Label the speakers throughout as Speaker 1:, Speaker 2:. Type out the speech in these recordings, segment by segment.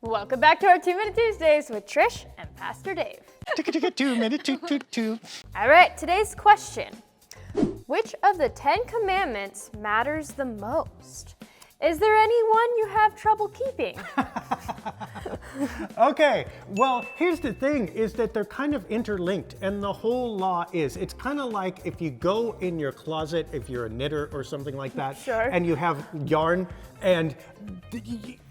Speaker 1: Welcome back to our 2-Minute Tuesdays with Trish and Pastor Dave.
Speaker 2: 2 minute two.
Speaker 1: All right, today's question. Which of the 10 commandments matters the most? Is there any one you have trouble keeping?
Speaker 2: Okay, well, here's the thing, is that they're kind of interlinked, and the whole law is, it's kind of like if you go in your closet, if you're a knitter or something like that,
Speaker 1: Sure.
Speaker 2: and you have yarn, and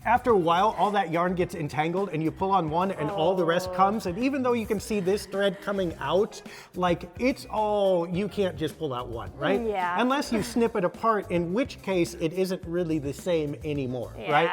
Speaker 2: after a while, all that yarn gets entangled, and you pull on one, and all the rest comes, and even though you can see this thread coming out, like, it's all, you can't just pull out one, right?
Speaker 1: Yeah.
Speaker 2: Unless you snip it apart, in which case it isn't really the same anymore,
Speaker 1: Yeah.
Speaker 2: right?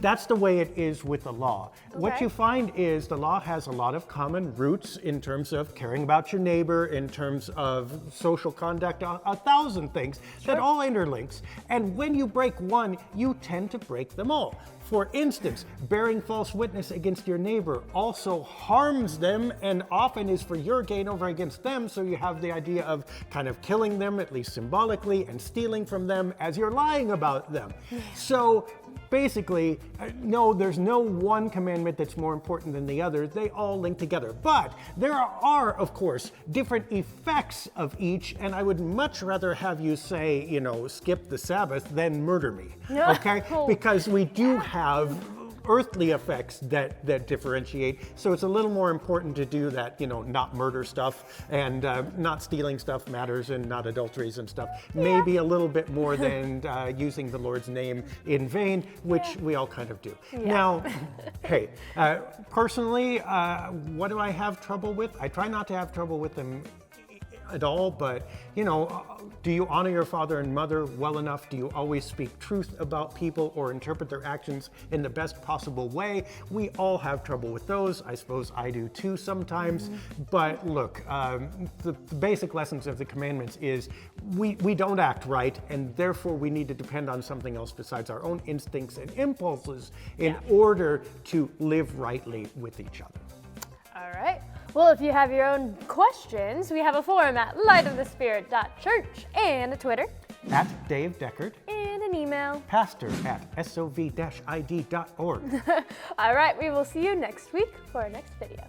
Speaker 2: That's the way it is with the law. What
Speaker 1: Okay.
Speaker 2: you find is the law has a lot of common roots in terms of caring about your neighbor, in terms of social conduct, a thousand things that all interlinks. And when you break one, you tend to break them all. For instance, bearing false witness against your neighbor also harms them and often is for your gain over against them. So you have the idea of kind of killing them, at least symbolically, and stealing from them as you're lying about them. So basically, no, there's no one commandment that's more important than the other. They all link together. But there are, of course, different effects of each, and I would much rather have you say, skip the Sabbath than murder me, okay? Because we do have earthly effects that differentiate, so it's a little more important to do that, not murder stuff, and not stealing stuff matters, and not adulteries and stuff. Maybe a little bit more than using the Lord's name in vain, which we all kind of do. Now, hey, personally, what do I have trouble with? I try not to have trouble with them at all, but do you honor your father and mother well enough? Do you always speak truth about people or interpret their actions in the best possible way? We all have trouble with those. I suppose I do too sometimes. But look, the basic lessons of the commandments is we don't act right, and therefore we need to depend on something else besides our own instincts and impulses in order to live rightly with each other.
Speaker 1: All right. Well, if you have your own questions, we have a forum at lightofthespirit.church and a Twitter.
Speaker 2: At Dave Deckard.
Speaker 1: And an email.
Speaker 2: Pastor@sov-id.org.
Speaker 1: All right, we will see you next week for our next video.